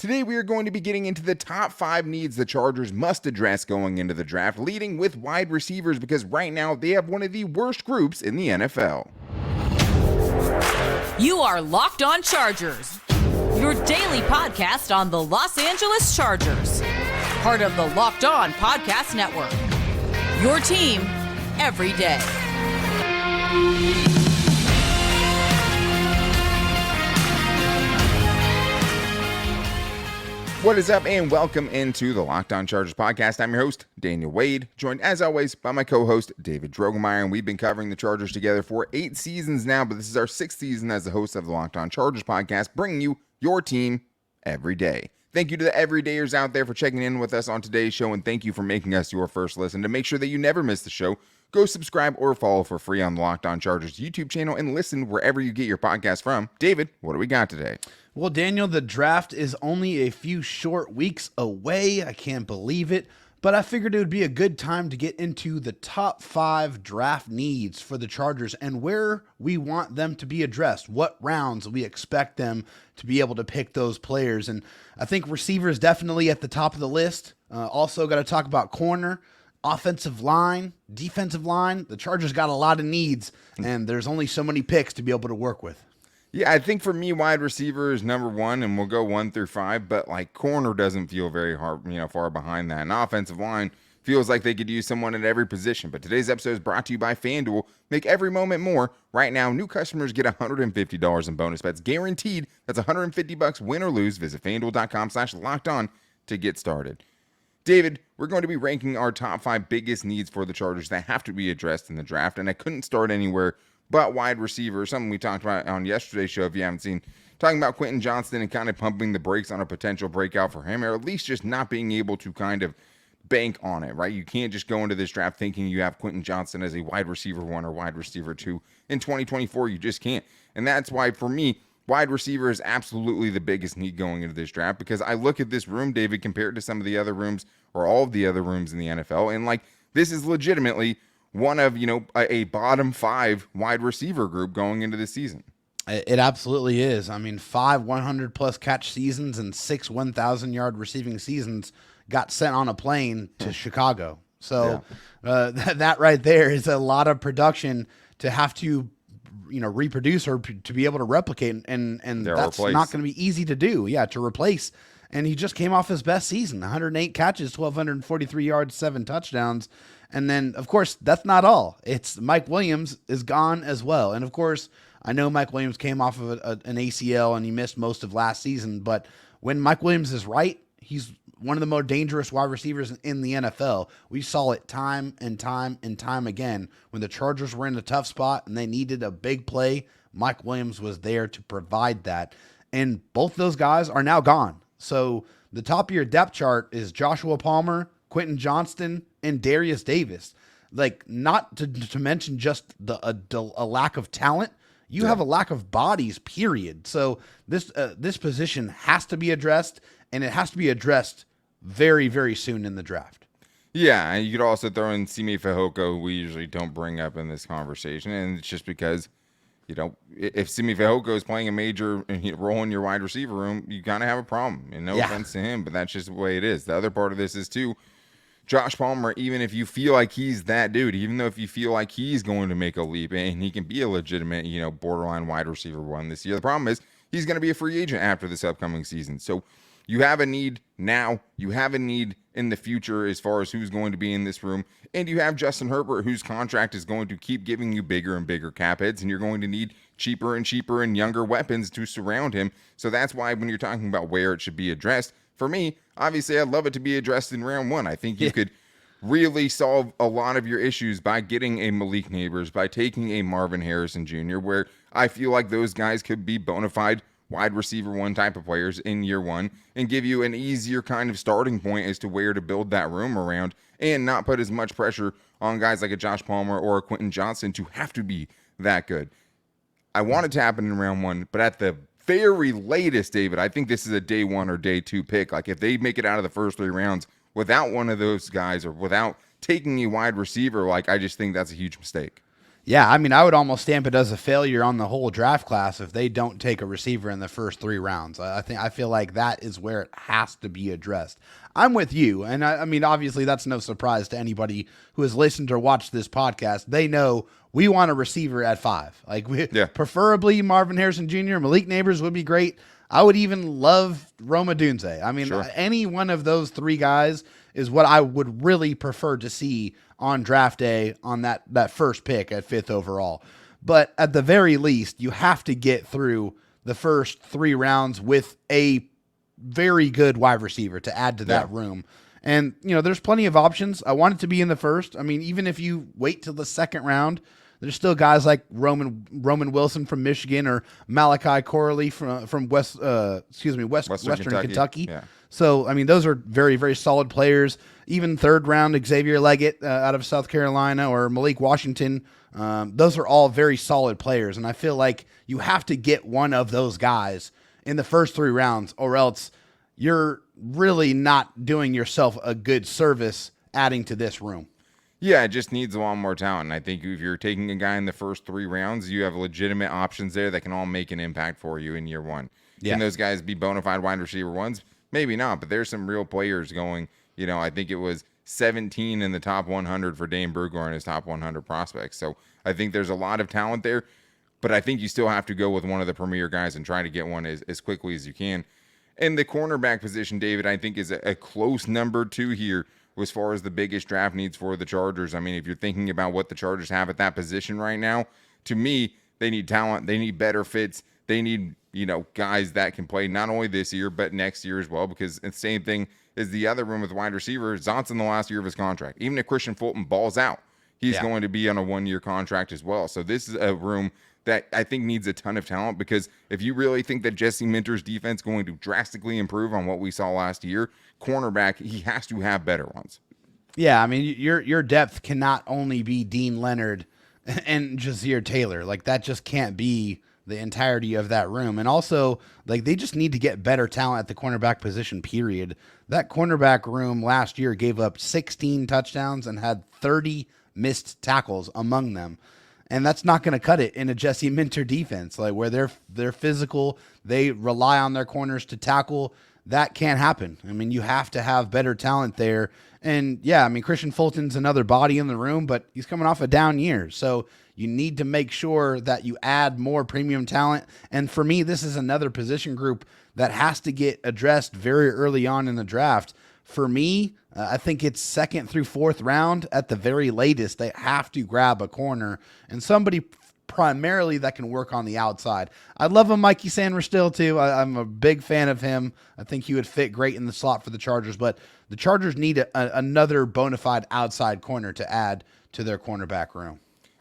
Today we are going to be getting into the top 5 needs the Chargers must address going into the draft, leading with wide receivers because right now they have one of the worst groups in the NFL. You are Locked On Chargers, your daily podcast on the Los Angeles Chargers, part of the Locked On Podcast Network, your team every day. What is up, and welcome into the Locked On Chargers podcast. I'm your host, Daniel Wade, joined as always by my co-host, David Drogemeyer, and we've been covering the Chargers together for 8 seasons now, but this is our 6th season as the host of the Locked On Chargers podcast, bringing you your team every day. Thank you to the everydayers out there for checking in with us on today's show, and thank you for making us your first listen. To make sure that you never miss the show, go subscribe or follow for free on the Locked On Chargers YouTube channel and listen wherever you get your podcast from. David, what do we got today? Well, Daniel, the draft is only a few short weeks away. I can't believe it, but I figured it would be a good time to get into the top 5 draft needs for the Chargers and where we want them to be addressed, what rounds we expect them to be able to pick those players. And I think receiver is definitely at the top of the list. Also got to talk about corner, offensive line, defensive line. The Chargers got a lot of needs, and there's only so many picks to be able to work with. Yeah, I think for me, wide receiver is number 1, and we'll go 1 through 5, but like corner doesn't feel very hard, far behind that. And offensive line feels like they could use someone at every position. But today's episode is brought to you by FanDuel. Make every moment more. Right now, new customers get $150 in bonus bets guaranteed. That's $150 win or lose. Visit FanDuel.com/lockedon to get started. David, we're going to be ranking our top 5 biggest needs for the Chargers that have to be addressed in the draft, and I couldn't start anywhere but wide receiver, something we talked about on yesterday's show if you haven't seen, talking about Quentin Johnston and kind of pumping the brakes on a potential breakout for him, or at least just not being able to kind of bank on it, right? You can't just go into this draft thinking you have Quentin Johnston as a wide receiver 1 or wide receiver 2. In 2024, you just can't. And that's why, for me, wide receiver is absolutely the biggest need going into this draft, because I look at this room, David, compared to some of the other rooms or all of the other rooms in the NFL, and like, this is legitimately one of, a bottom 5 wide receiver group going into this season. It absolutely is. I mean, 5 100-plus catch seasons and 6 1,000-yard receiving seasons got sent on a plane to Chicago. So that right there is a lot of production to have to, reproduce or to be able to replicate. And that's not going to be easy to do. Yeah, to replace. And he just came off his best season, 108 catches, 1,243 yards, 7 touchdowns. And then, of course, that's not all. It's Mike Williams is gone as well. And, of course, I know Mike Williams came off of an ACL and he missed most of last season. But when Mike Williams is right, he's one of the more dangerous wide receivers in the NFL. We saw it time and time and time again. When the Chargers were in a tough spot and they needed a big play, Mike Williams was there to provide that. And both those guys are now gone. So the top of your depth chart is Joshua Palmer, Quentin Johnston, and Darius Davis. Like, not to mention just a lack of talent. You have a lack of bodies, period. So this position has to be addressed, and it has to be addressed very, very soon in the draft. Yeah, and you could also throw in Simi Fehoko, who we usually don't bring up in this conversation, and it's just because, if Simi Fehoko is playing a major role in your wide receiver room, you kind of have a problem. And no offense to him, but that's just the way it is. The other part of this is, too, Josh Palmer, even if you feel like he's that dude, even though if you feel like he's going to make a leap and he can be a legitimate, borderline wide receiver 1 this year, the problem is he's going to be a free agent after this upcoming season. So you have a need now. You have a need in the future as far as who's going to be in this room. And you have Justin Herbert, whose contract is going to keep giving you bigger and bigger cap hits, and you're going to need cheaper and cheaper and younger weapons to surround him. So that's why when you're talking about where it should be addressed, for me, obviously, I'd love it to be addressed in round 1. I think you could really solve a lot of your issues by getting a Malik Neighbors, by taking a Marvin Harrison Jr., where I feel like those guys could be bona fide wide receiver 1 type of players in year 1 and give you an easier kind of starting point as to where to build that room around and not put as much pressure on guys like a Josh Palmer or a Quentin Johnston to have to be that good. I want it to happen in round 1, but at the very latest, David, I think this is a day 1 or day 2 pick. Like, if they make it out of the first 3 rounds without one of those guys or without taking a wide receiver, like, I just think that's a huge mistake. Yeah, I mean, I would almost stamp it as a failure on the whole draft class if they don't take a receiver in the first 3 rounds. I feel like that is where it has to be addressed. I'm with you, and I mean, obviously, that's no surprise to anybody who has listened or watched this podcast. They know we want a receiver at 5. Like, preferably Marvin Harrison Jr., Malik Neighbors would be great. I would even love Roma Dunze. I mean, any one of those 3 guys is what I would really prefer to see on draft day on that first pick at 5th overall. But at the very least, you have to get through the first 3 rounds with a very good wide receiver to add to that room. And, there's plenty of options. I want it to be in the first. I mean, even if you wait till the 2nd round, there's still guys like Roman Wilson from Michigan or Malachi Corley from Western Kentucky. Yeah. So, I mean, those are very, very solid players. Even 3rd round, Xavier Leggett out of South Carolina or Malik Washington. Those are all very solid players. And I feel like you have to get one of those guys in the first 3 rounds, or else you're really not doing yourself a good service adding to this room. Yeah, it just needs a lot more talent. And I think if you're taking a guy in the first 3 rounds, you have legitimate options there that can all make an impact for you in year 1. Yeah. Can those guys be bona fide wide receiver ones? Maybe not, but there's some real players going. I think it was 17 in the top 100 for Dane Brugler in his top 100 prospects. So I think there's a lot of talent there, but I think you still have to go with one of the premier guys and try to get one as quickly as you can. And the cornerback position, David, I think is a close number 2 here as far as the biggest draft needs for the Chargers. I mean, if you're thinking about what the Chargers have at that position right now, to me, they need talent. They need better fits. They need, guys that can play not only this year, but next year as well, because it's the same thing as the other room with wide receiver. Zont's in the last year of his contract. Even if Christian Fulton balls out, he's going to be on a 1-year contract as well. So this is a room that I think needs a ton of talent, because if you really think that Jesse Minter's defense is going to drastically improve on what we saw last year, cornerback, he has to have better ones. Yeah, I mean, your depth cannot only be Dean Leonard and Jazir Taylor. Like, that just can't be the entirety of that room. And also, like, they just need to get better talent at the cornerback position, period. That cornerback room last year gave up 16 touchdowns and had 30 missed tackles among them. And that's not going to cut it in a Jesse Minter defense, like where they're physical, they rely on their corners to tackle. That can't happen. I mean, you have to have better talent there. And yeah, I mean, Christian Fulton's another body in the room, but he's coming off a down year. So you need to make sure that you add more premium talent. And for me, this is another position group that has to get addressed very early on in the draft. For me, I think it's 2nd through 4th round at the very latest. They have to grab a corner and somebody primarily that can work on the outside. I love a Mikey Sanders still too. I'm a big fan of him. I think he would fit great in the slot for the Chargers, but the Chargers need another bona fide outside corner to add to their cornerback room.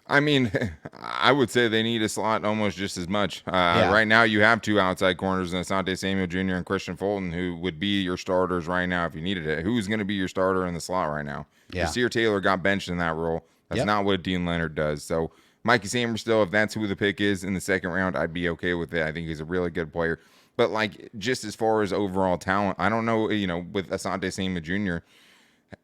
I mean, I would say they need a slot almost just as much. Right now, you have 2 outside corners in Asante Samuel Jr. and Christian Fulton, who would be your starters right now if you needed it. Who's going to be your starter in the slot right now? Yeah. Jazir Taylor got benched in that role. That's not what Dean Leonard does. So Mikey Sanders still, if that's who the pick is in the 2nd round, I'd be okay with it. I think he's a really good player. But, like, just as far as overall talent, I don't know, with Asante Samuel Jr.,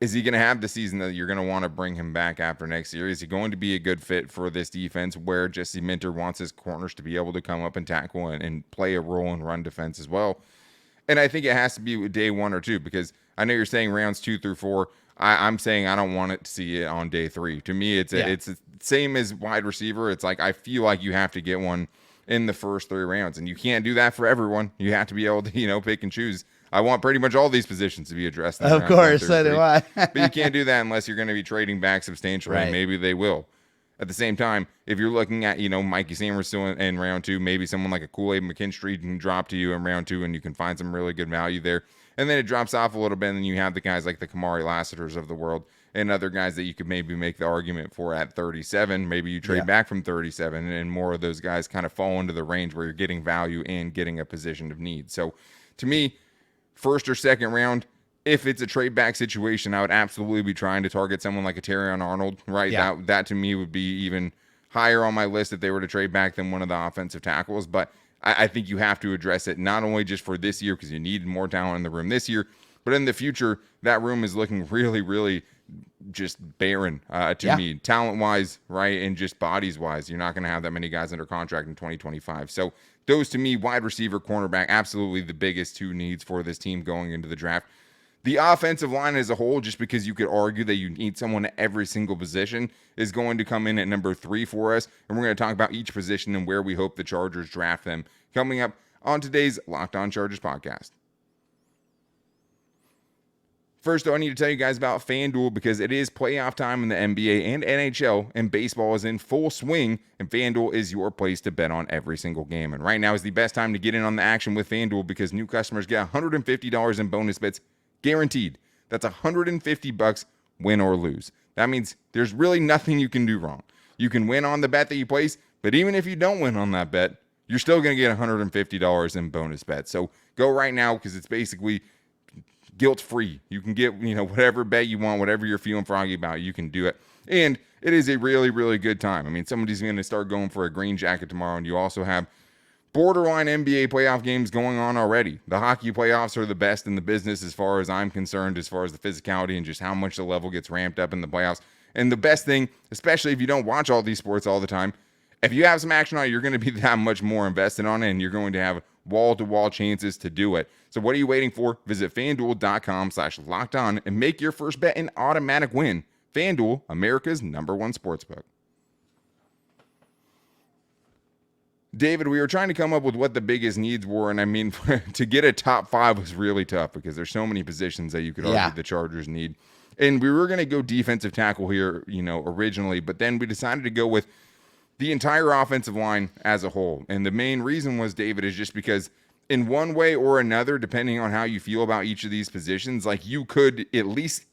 is he going to have the season that you're going to want to bring him back after next year? Is he going to be a good fit for this defense where Jesse Minter wants his corners to be able to come up and tackle and play a role in run defense as well? And I think it has to be day 1 or 2, because I know you're saying rounds 2 through 4. I'm saying I don't want it to see it on day 3. To me, it's the same as wide receiver. It's like I feel like you have to get one in the first 3 rounds, and you can't do that for everyone. You have to be able to, pick and choose. I want pretty much all these positions to be addressed. Of course, so do I. But you can't do that unless you're going to be trading back substantially. Right. Maybe they will. At the same time, if you're looking at, Mikey Sanders still in round 2, maybe someone like a Kool-Aid McKinstry can drop to you in round 2, and you can find some really good value there. And then it drops off a little bit, and then you have the guys like the Kamari Lassiters of the world and other guys that you could maybe make the argument for at 37. Maybe you trade back from 37, and more of those guys kind of fall into the range where you're getting value and getting a position of need. So to me, 1st or 2nd round, if it's a trade back situation, I would absolutely be trying to target someone like a Terrion Arnold, right? Yeah. That to me would be even higher on my list if they were to trade back than one of the offensive tackles. But I think you have to address it not only just for this year, because you need more talent in the room this year, but in the future, that room is looking really, really just barren to me, talent-wise, right, and just bodies-wise. You're not going to have that many guys under contract in 2025. So those, to me, wide receiver, cornerback, absolutely the biggest two needs for this team going into the draft. The offensive line as a whole, just because you could argue that you need someone at every single position, is going to come in at number 3 for us. And we're going to talk about each position and where we hope the Chargers draft them coming up on today's Locked On Chargers podcast. First, though, I need to tell you guys about FanDuel because it is playoff time in the NBA and NHL, and baseball is in full swing, and FanDuel is your place to bet on every single game. And right now is the best time to get in on the action with FanDuel because new customers get $150 in bonus bets guaranteed. That's $150 win or lose. That means there's really nothing you can do wrong. You can win on the bet that you place, but even if you don't win on that bet, you're still going to get $150 in bonus bets. So go right now because it's basically guilt-free. You can get, whatever bet you want, whatever you're feeling froggy about, you can do it. And it is a really, really good time. I mean, somebody's going to start going for a green jacket tomorrow, and you also have borderline NBA playoff games going on already. The hockey playoffs are the best in the business as far as I'm concerned, as far as the physicality and just how much the level gets ramped up in the playoffs. And the best thing, especially if you don't watch all these sports all the time, if you have some action on it, you're going to be that much more invested on it, and you're going to have wall-to-wall chances to do it. So what are you waiting for? Visit FanDuel.com/lockedon and make your first bet an automatic win. FanDuel, America's #1 sportsbook. David, we were trying to come up with what the biggest needs were, and I mean, to get a top 5 was really tough because there's so many positions that you could argue the Chargers need. And we were going to go defensive tackle here, originally, but then we decided to go with the entire offensive line as a whole. And the main reason was, David, is just because in one way or another, depending on how you feel about each of these positions, like you could at least,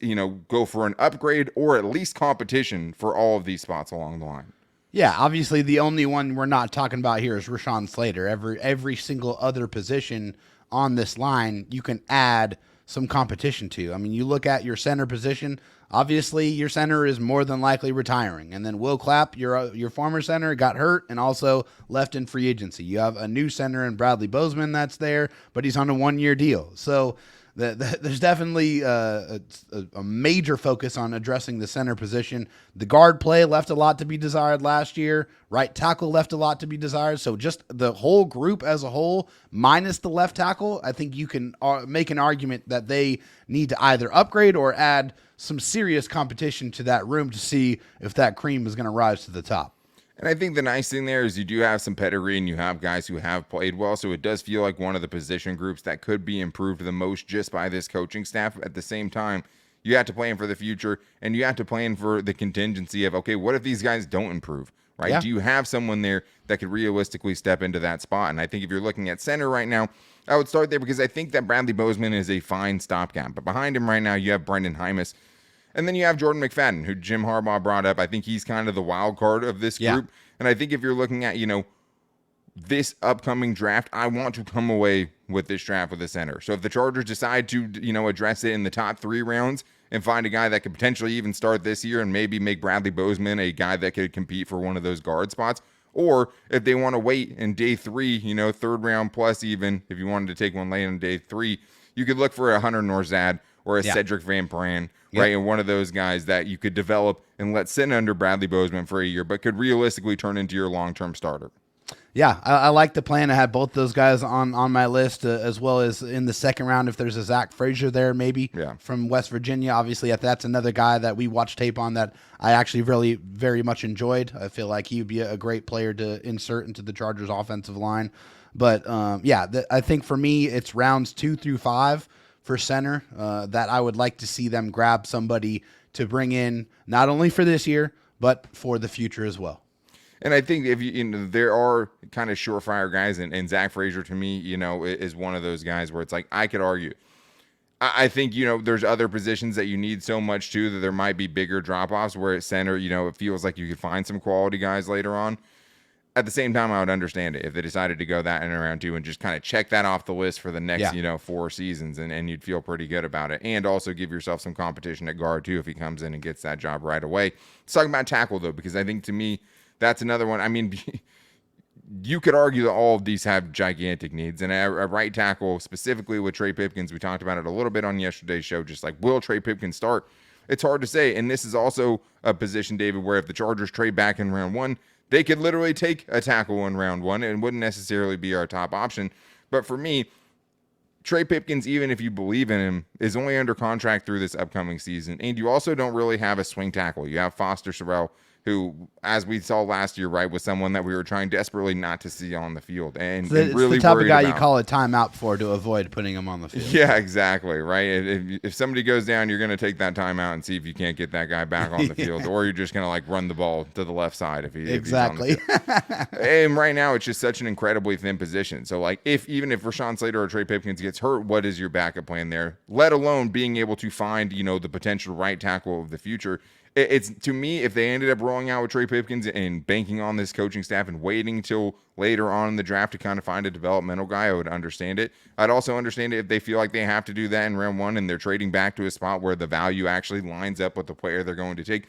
go for an upgrade or at least competition for all of these spots along the line. Yeah, obviously the only one we're not talking about here is Rashawn Slater. Every single other position on this line, you can add some competition to. I mean, you look at your center position, obviously your center is more than likely retiring. And then Will Clapp, your former center, got hurt and also left in free agency. You have a new center in Bradley Bozeman that's there, but he's on a 1-year deal. So there's definitely a major focus on addressing the center position. The guard play left a lot to be desired last year. Right tackle left a lot to be desired. So just the whole group as a whole, minus the left tackle, I think you can make an argument that they need to either upgrade or add some serious competition to that room to see if that cream is going to rise to the top. And I think the nice thing there is you do have some pedigree and you have guys who have played well. So it does feel like one of the position groups that could be improved the most just by this coaching staff. At the same time, you have to plan for the future and you have to plan for the contingency of, okay, what if these guys don't improve, right? Yeah. Do you have someone there that could realistically step into that spot? And I think if you're looking at center right now, I would start there because I think that Bradley Bozeman is a fine stopgap. But behind him right now, you have Brendan Hymas. And then you have Jordan McFadden, who Jim Harbaugh brought up. I think he's kind of the wild card of this group. And I think if you're looking at, this upcoming draft, I want to come away with this draft with a center. So if the Chargers decide to, address it in the top 3 rounds and find a guy that could potentially even start this year and maybe make Bradley Bozeman a guy that could compete for one of those guard spots, or if they want to wait in day 3, 3rd round plus even, if you wanted to take one late on day 3, you could look for a Hunter Norzad or a Cedric Van Pran, right? And one of those guys that you could develop and let sit under Bradley Bozeman for a year, but could realistically turn into your long-term starter. Yeah, I like the plan. I had both those guys on my list, as well as in the second round, if there's a Zach Frazier there, maybe from West Virginia. Obviously, if that's another guy that we watched tape on that I actually really very much enjoyed. I feel like he would be a great player to insert into the Chargers offensive line. But I think for me, it's rounds 2 through 5 for center that I would like to see them grab somebody to bring in not only for this year, but for the future as well. And I think if there are kind of surefire guys, and Zach Frazier to me, is one of those guys where it's like I could argue. I think there's other positions that you need so much too that there might be bigger drop offs. Where at center, it feels like you could find some quality guys later on. At the same time, I would understand it if they decided to go that in round 2 and just kind of check that off the list for the next 4 seasons, and you'd feel pretty good about it. And also give yourself some competition at guard too if he comes in and gets that job right away. Let's talk about tackle though, because I think to me that's another one. I mean, you could argue that all of these have gigantic needs, and a right tackle specifically with Trey Pipkins, we talked about it a little bit on yesterday's show. Just like, will Trey Pipkins start? it's hard to say. And this is also a position, David, where if the Chargers trade back in round 1, they could literally take a tackle in round 1 and wouldn't necessarily be our top option. But for me, Trey Pipkins, even if you believe in him, is only under contract through this upcoming season. And you also don't really have a swing tackle. You have Foster Sarell, who, as we saw last year, right, was someone that we were trying desperately not to see on the field. And, it's really the type of guy about. You call a timeout for to avoid putting him on the field. Yeah, exactly, right? If somebody goes down, you're going to take that timeout and see if you can't get that guy back on the field, or you're just going to, like, run the ball to the left side if he's on the field. And right now, it's just such an incredibly thin position. So, like, even if Rashawn Slater or Trey Pipkins gets hurt, what is your backup plan there? Let alone being able to find, the potential right tackle of the future. It's, to me, if they ended up rolling out with Trey Pipkins and banking on this coaching staff and waiting till later on in the draft to kind of find a developmental guy, I would understand it. I'd also understand it if they feel like they have to do that in round 1 and they're trading back to a spot where the value actually lines up with the player they're going to take.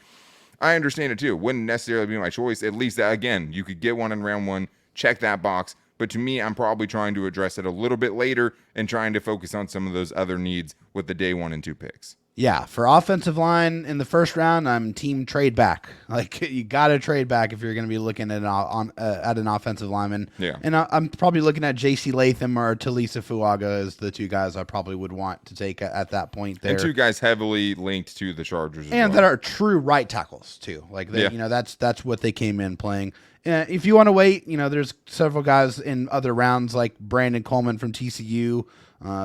I understand it too. Wouldn't necessarily be my choice. At least, again, you could get one in round 1, check that box. But to me, I'm probably trying to address it a little bit later and trying to focus on some of those other needs with the day 1 and 2 picks. Yeah, for offensive line in the first round, I'm team trade back. Like, you got to trade back if you're going to be looking at an offensive lineman. Yeah. And I'm probably looking at J.C. Latham or Talisa Fuaga as the two guys I probably would want to take at that point there. And two guys heavily linked to the Chargers as and well. that are true right tackles too. Like, they, Yeah. that's what they came in playing. If you want to wait, there's several guys in other rounds like Brandon Coleman from TCU.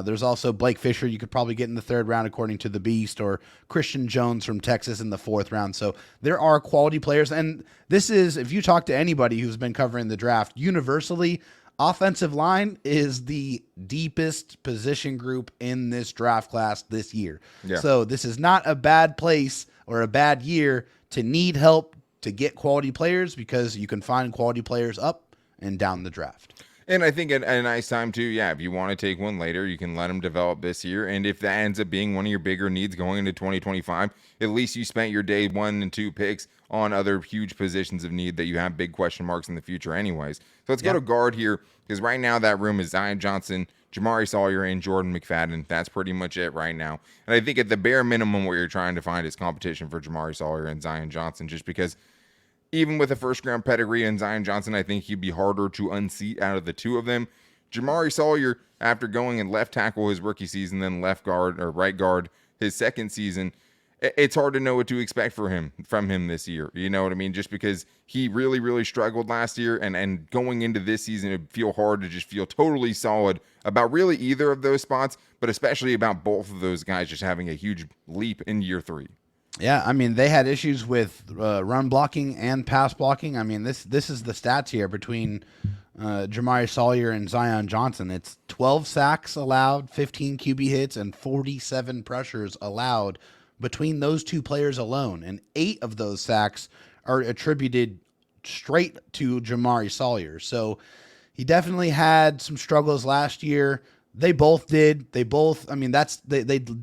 There's also Blake Fisher you could probably get in the 3rd round according to the Beast, or Christian Jones from Texas in the 4th round. So there are quality players. And this is, if you talk to anybody who's been covering the draft, universally, offensive line is the deepest position group in this draft class this year. Yeah. So this is not a bad place or a bad year to need help to get quality players, because you can find quality players up and down the draft. And I think a nice time too, yeah, if you want to take one later, you can let them develop this year. And if that ends up being one of your bigger needs going into 2025, at least you spent your day 1 and 2 picks on other huge positions of need that you have big question marks in the future anyways. So let's go to guard here, because right now that room is Zion Johnson, Jamari Sawyer, and Jordan McFadden. That's pretty much it right now. And I think at the bare minimum, what you're trying to find is competition for Jamari Sawyer and Zion Johnson, just because even with a first-round pedigree in Zion Johnson, I think he'd be harder to unseat out of the two of them. Jamari Sawyer, after going and left tackle his rookie season, then left guard or right guard his second season, it's hard to know what to expect from him this year. You know what I mean? Just because he really, really struggled last year, and going into this season, it'd feel hard to just feel totally solid about really either of those spots, but especially about both of those guys just having a huge leap in year 3. Yeah, I mean, they had issues with run blocking and pass blocking. I mean, this is the stats here between Jamari Sawyer and Zion Johnson. It's 12 sacks allowed, 15 QB hits, and 47 pressures allowed between those two players alone. And 8 of those sacks are attributed straight to Jamari Sawyer. So he definitely had some struggles last year. They both did. They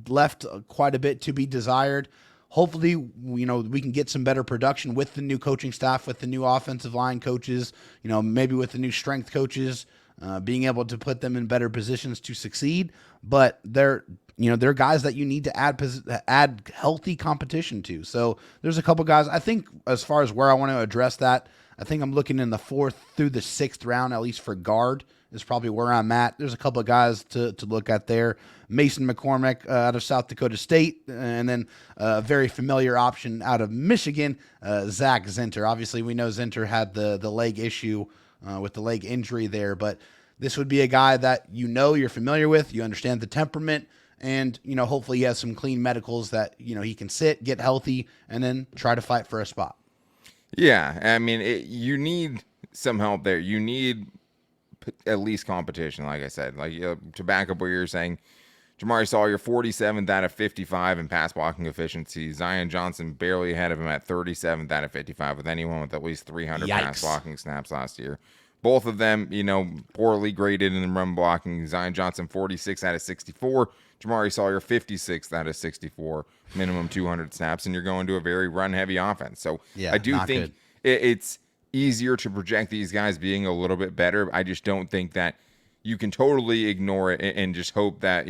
left quite a bit to be desired. Hopefully, we can get some better production with the new coaching staff, with the new offensive line coaches, maybe with the new strength coaches, being able to put them in better positions to succeed. But they're guys that you need to add healthy competition to. So there's a couple guys. I think as far as where I want to address that, I think I'm looking in the 4th through the 6th round, at least for guard, is probably where I'm at. There's a couple of guys to look at there. Mason McCormick out of South Dakota State, and then a very familiar option out of Michigan, Zach Zinter. Obviously, we know Zinter had the leg issue with the leg injury there, but this would be a guy that you're familiar with, you understand the temperament, and hopefully he has some clean medicals that he can sit, get healthy, and then try to fight for a spot. Yeah, I mean, you need some help there. You need at least competition, like I said. Like, to back up what you're saying, Jamari Sawyer, 47th out of 55 in pass blocking efficiency. Zion Johnson barely ahead of him at 37th out of 55 with anyone with at least 300 pass blocking snaps last year. Both of them, poorly graded in run blocking. Zion Johnson, 46 out of 64. Jamari Sawyer, 56th out of 64. Minimum 200 snaps, and you're going to a very run-heavy offense. So yeah, I do think it's easier to project these guys being a little bit better. I just don't think that you can totally ignore it and just hope that,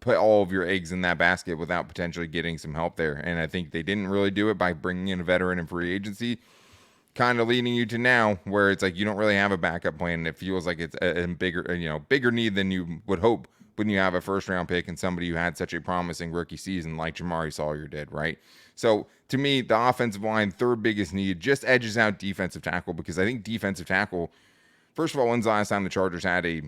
put all of your eggs in that basket without potentially getting some help there. And I think they didn't really do it by bringing in a veteran in free agency, kind of leading you to now where it's like you don't really have a backup plan. And it feels like it's a bigger need than you would hope when you have a first round pick and somebody who had such a promising rookie season like Jamari Sawyer did, right? So to me, the offensive line, third biggest need, just edges out defensive tackle, because I think defensive tackle, first of all, when's the last time the Chargers had a,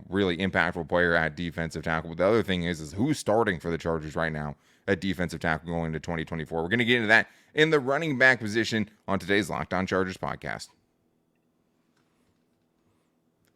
really impactful player at defensive tackle? But the other thing is who's starting for the Chargers right now at defensive tackle going into 2024? We're going to get into that in the running back position on today's Locked On Chargers podcast.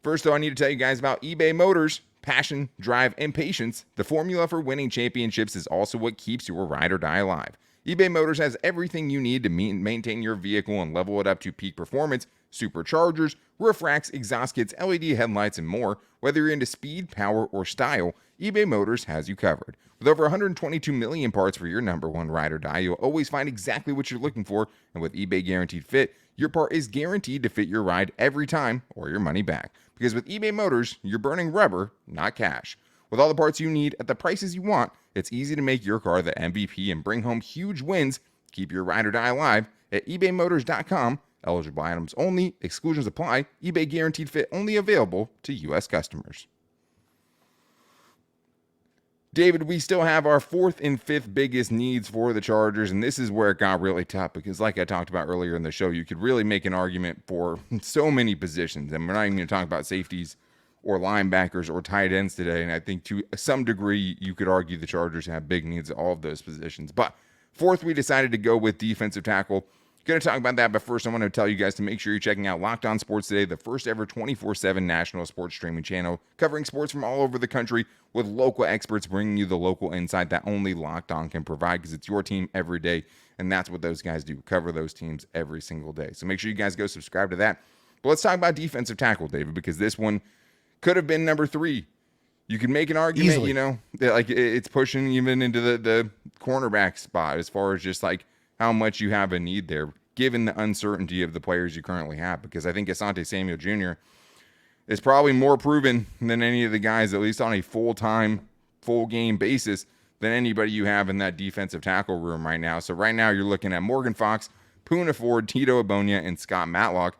First, though, I need to tell you guys about eBay Motors. Passion, drive, and patience. The formula for winning championships is also what keeps your ride or die alive. eBay Motors has everything you need to maintain your vehicle and level it up to peak performance: superchargers, roof racks, exhaust kits, LED headlights, and more. Whether you're into speed, power, or style, eBay Motors has you covered. With over 122 million parts for your number one ride or die, you'll always find exactly what you're looking for. And with eBay Guaranteed Fit, your part is guaranteed to fit your ride every time or your money back. Because with eBay Motors, you're burning rubber, not cash. With all the parts you need at the prices you want, it's easy to make your car the MVP and bring home huge wins. Keep your ride or die alive at ebaymotors.com. Eligible items only. Exclusions apply. eBay Guaranteed Fit only available to U.S. customers. David, we still have our fourth and fifth biggest needs for the Chargers, and this is where it got really tough because, like I talked about earlier in the show, you could really make an argument for so many positions, and we're not even going to talk about safeties or linebackers or tight ends today, and I think to some degree you could argue the Chargers have big needs at all of those positions. But fourth, we decided to go with defensive tackle. Going to talk about that, but first I want to tell you guys to make sure you're checking out Locked On Sports Today, the first ever 24/7 national sports streaming channel covering sports from all over the country with local experts bringing you the local insight that only Locked On can provide, because it's your team every day, and that's what those guys do, cover those teams every single day. So make sure you guys go subscribe to that. But let's talk about defensive tackle, David, because this one could have been number 3. You could make an argument, Easily. That like it's pushing even into the cornerback spot as far as just like how much you have a need there, given the uncertainty of the players you currently have. Because I think Asante Samuel Jr. is probably more proven than any of the guys, at least on a full-time, full-game basis, than anybody you have in that defensive tackle room right now. So right now you're looking at Morgan Fox, Poona Ford, Tito Abonia, and Scott Matlock.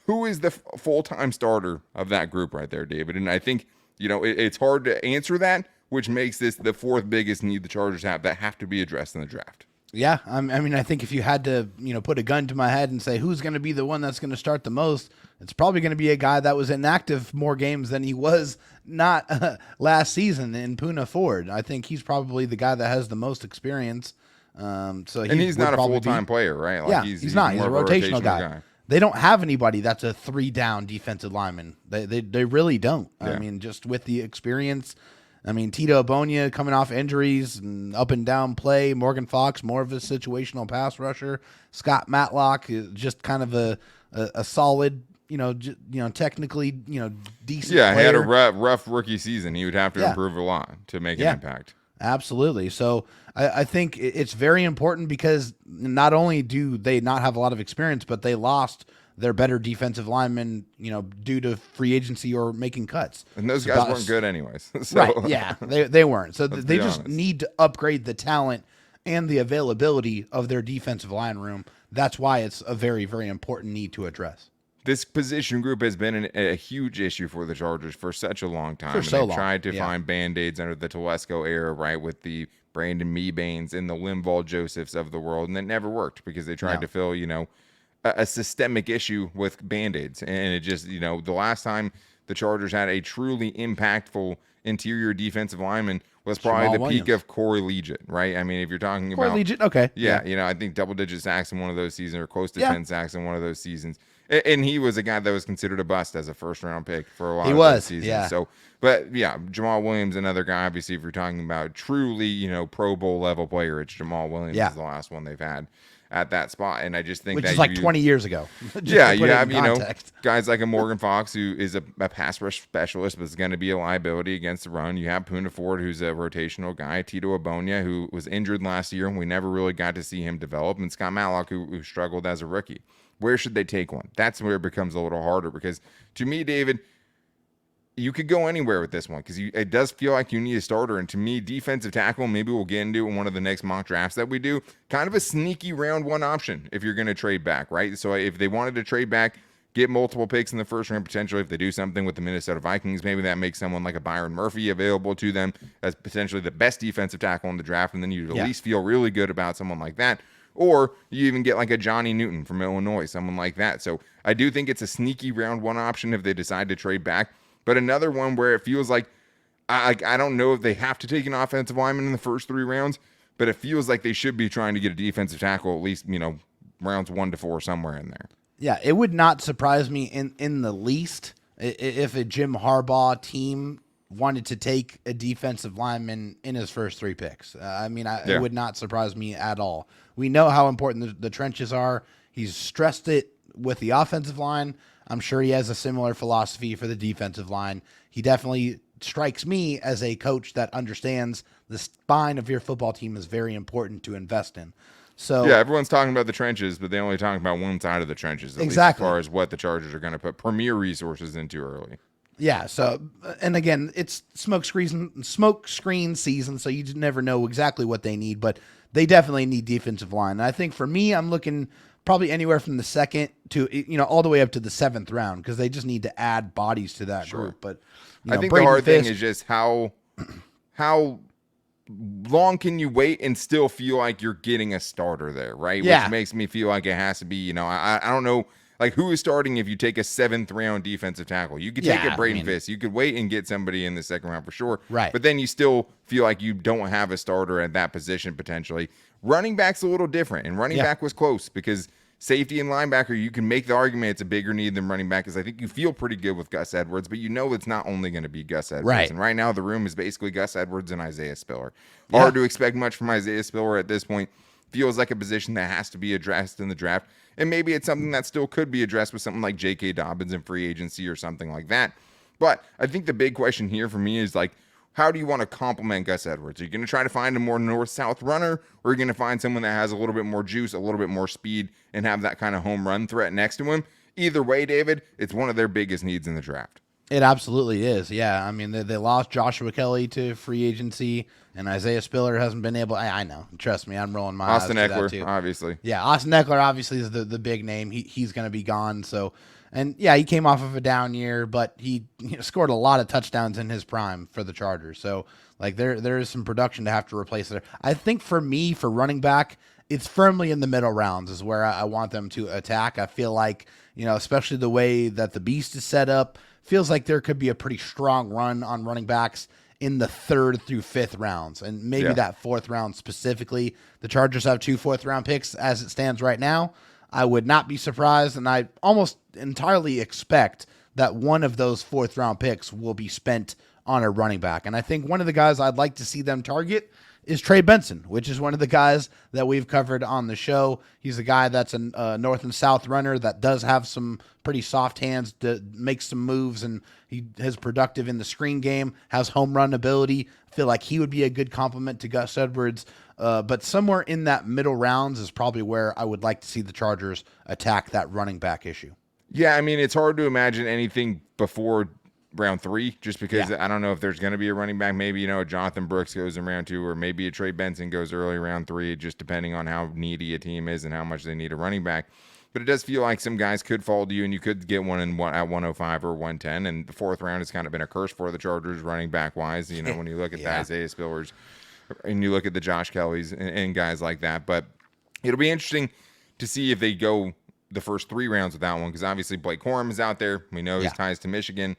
Who is the full-time starter of that group right there, David? And I think, it's hard to answer that, which makes this the fourth biggest need the Chargers have that have to be addressed in the draft. Yeah, I mean, I think if you had to, put a gun to my head and say who's going to be the one that's going to start the most, it's probably going to be a guy that was inactive more games than he was not last season in Poona Ford. I think he's probably the guy that has the most experience. And he's not a full-time player, right? Like he's not. He's a rotational guy. They don't have anybody that's a 3-down defensive lineman. They really don't. Yeah. I mean, just with the experience. I mean, Tito Abonia coming off injuries and up and down play. Morgan Fox, more of a situational pass rusher. Scott Matlock is just kind of a solid, technically, decent. Yeah, player. He had a rough rookie season. He would have to improve a lot to make an impact. Absolutely. So I think it's very important because not only do they not have a lot of experience, but they lost their better defensive linemen, due to free agency or making cuts. And those guys weren't good anyways. So. Right, yeah, they weren't. So they just need to upgrade the talent and the availability of their defensive line room. That's why it's a very, very important need to address. This position group has been a huge issue for the Chargers for such a long time. They've tried to find Band-Aids under the Telesco era, right, with the Brandon Meebanes and the Linval Josephs of the world, and it never worked because they tried to fill, a systemic issue with Band-Aids. And it just, the last time the Chargers had a truly impactful interior defensive lineman was probably the peak of Corey Liuget, right? I mean, if you're talking about Corey Liuget, okay. Yeah, I think double-digit sacks in one of those seasons or close to 10 sacks in one of those seasons. And he was a guy that was considered a bust as a first-round pick for a lot of those seasons. Yeah. So, but yeah, Jamal Williams, another guy, obviously, if you're talking about truly, Pro Bowl level player, it's Jamal Williams is the last one they've had at that spot. And I just think which is like 20 years ago. You have, guys like a Morgan Fox, who is a pass rush specialist, but is going to be a liability against the run. You have Poona Ford, who's a rotational guy. Tito Abonia, who was injured last year, and we never really got to see him develop. And Scott Matlock, who struggled as a rookie. Where should they take one? That's where it becomes a little harder because, to me, David, you could go anywhere with this one because it does feel like you need a starter. And to me, defensive tackle, maybe we'll get into in one of the next mock drafts that we do, kind of a sneaky round one option if you're going to trade back, right? So if they wanted to trade back, get multiple picks in the first round, potentially if they do something with the Minnesota Vikings, maybe that makes someone like a Byron Murphy available to them as potentially the best defensive tackle in the draft, and then you'd at least feel really good about someone like that. Or you even get like a Johnny Newton from Illinois, someone like that. So I do think it's a sneaky round one option if they decide to trade back. But another one where it feels like, I don't know if they have to take an offensive lineman in the first 3 rounds, but it feels like they should be trying to get a defensive tackle at least, rounds 1 to 4, somewhere in there. Yeah, it would not surprise me in the least if a Jim Harbaugh team wanted to take a defensive lineman in his first 3 picks. It would not surprise me at all. We know how important the trenches are. He's stressed it with the offensive line. I'm sure he has a similar philosophy for the defensive line. He definitely strikes me as a coach that understands the spine of your football team is very important to invest in. So yeah, everyone's talking about the trenches, but they only talk about one side of the trenches, at least as far as what the Chargers are going to put premier resources into early. Yeah, so, and again, it's smoke screen season, so you just never know exactly what they need, but they definitely need defensive line. And I think for me, I'm looking probably anywhere from the 2nd to, all the way up to the 7th round, because they just need to add bodies to that group. But I think the hard thing is just how long can you wait and still feel like you're getting a starter there, right? Yeah. Which makes me feel like it has to be, I don't know, like who is starting if you take a 7th round defensive tackle? You could take a Braden Fisk. You could wait and get somebody in the 2nd round for sure. Right. But then you still feel like you don't have a starter at that position potentially. Running back's a little different, and running back was close because safety and linebacker, you can make the argument it's a bigger need than running back because I think you feel pretty good with Gus Edwards, but it's not only going to be Gus Edwards. Right. And right now the room is basically Gus Edwards and Isaiah Spiller. Hard to expect much from Isaiah Spiller at this point. Feels like a position that has to be addressed in the draft. And maybe it's something that still could be addressed with something like J.K. Dobbins in free agency or something like that. But I think the big question here for me is like, how do you want to complement Gus Edwards? Are you going to try to find a more north-south runner, or are you going to find someone that has a little bit more juice, a little bit more speed, and have that kind of home run threat next to him? Either way, David, it's one of their biggest needs in the draft. It absolutely is. Yeah. I mean, they lost Joshua Kelly to free agency, and Isaiah Spiller hasn't been able. I know. Trust me, I'm rolling my eyes. Austin Eckler, obviously. Yeah, Austin Eckler obviously is the big name. He's going to be gone. So, and yeah, he came off of a down year, but he scored a lot of touchdowns in his prime for the Chargers. So, like there is some production to have to replace there. I think for me, for running back, it's firmly in the middle rounds is where I want them to attack. I feel like, especially the way that the beast is set up, feels like there could be a pretty strong run on running backs in the 3rd through 5th rounds. And maybe that 4th round specifically. The Chargers have 2 4th-round picks as it stands right now. I would not be surprised, and I almost entirely expect that one of those 4th-round picks will be spent on a running back. And I think one of the guys I'd like to see them target is Trey Benson, which is one of the guys that we've covered on the show. He's a guy that's a north and south runner that does have some pretty soft hands to make some moves, and he is productive in the screen game, has home run ability. I feel like he would be a good complement to Gus Edwards. But somewhere in that middle rounds is probably where I would like to see the Chargers attack that running back issue. Yeah, I mean, it's hard to imagine anything before round 3, just because I don't know if there's going to be a running back. Maybe, a Jonathan Brooks goes in round 2, or maybe a Trey Benson goes early round 3, just depending on how needy a team is and how much they need a running back. But it does feel like some guys could fall to you, and you could get one at 105 or 110. And the 4th round has kind of been a curse for the Chargers running back wise. When you look at the Isaiah Spillers and you look at the Josh Kellys and guys like that. But it'll be interesting to see if they go the first 3 rounds with that one, because obviously Blake Corum is out there. We know his ties to Michigan.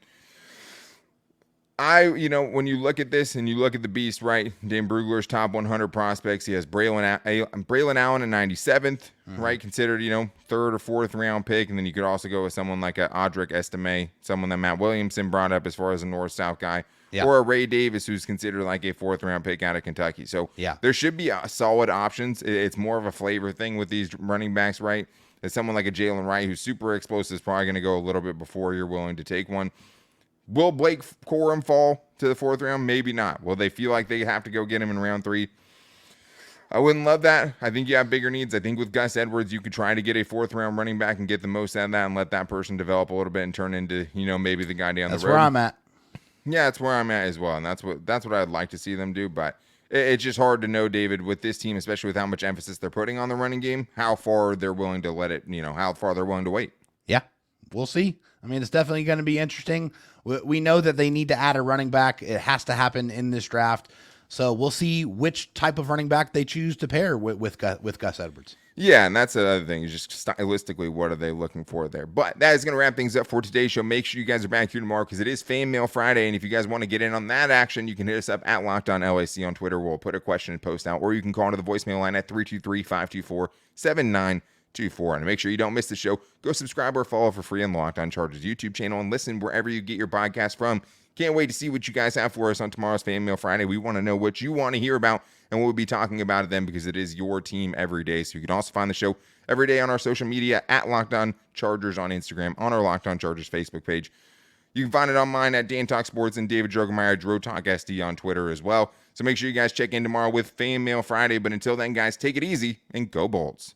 When you look at this and you look at the beast, right? Dan Brugler's top 100 prospects. He has Braylon Allen in 97th, right? Considered, 3rd or 4th round pick. And then you could also go with someone like a Audric Estime, someone that Matt Williamson brought up as far as a north-south guy, or a Ray Davis, who's considered like a 4th round pick out of Kentucky. So there should be solid options. It's more of a flavor thing with these running backs, right? As someone like a Jalen Wright, who's super explosive, is probably going to go a little bit before you're willing to take one. Will Blake Corum fall to the 4th round? Maybe not. Will they feel like they have to go get him in round 3? I wouldn't love that. I think you have bigger needs. I think with Gus Edwards, you could try to get a 4th round running back and get the most out of that and let that person develop a little bit and turn into, maybe the guy down the road. That's where I'm at. Yeah, that's where I'm at as well, and that's what I'd like to see them do. But it's just hard to know, David, with this team, especially with how much emphasis they're putting on the running game, how far they're willing to let it, how far they're willing to wait. Yeah, we'll see. I mean, it's definitely going to be interesting. We know that they need to add a running back. It has to happen in this draft. So we'll see which type of running back they choose to pair with Gus Edwards. Yeah, and that's the other thing, is just stylistically, what are they looking for there? But that is going to wrap things up for today's show. Make sure you guys are back here tomorrow because it is Fan Mail Friday, and if you guys want to get in on that action, you can hit us up at LockedOnLAC on Twitter. We'll put a question and post out, or you can call into the voicemail line at 323-524-7924. And make sure you don't miss the show. Go subscribe or follow for free on the Locked On Chargers YouTube channel and listen wherever you get your podcast from. Can't wait to see what you guys have for us on tomorrow's Fan Mail Friday. We want to know what you want to hear about, and we'll be talking about it then because it is your team every day. So you can also find the show every day on our social media at Locked On Chargers on Instagram, on our Locked On Chargers Facebook page. You can find it on mine at Dan Talk Sports and David Drogemeyer, Dro Talk SD on Twitter as well. So make sure you guys check in tomorrow with Fan Mail Friday. But until then, guys, take it easy and go Bolts.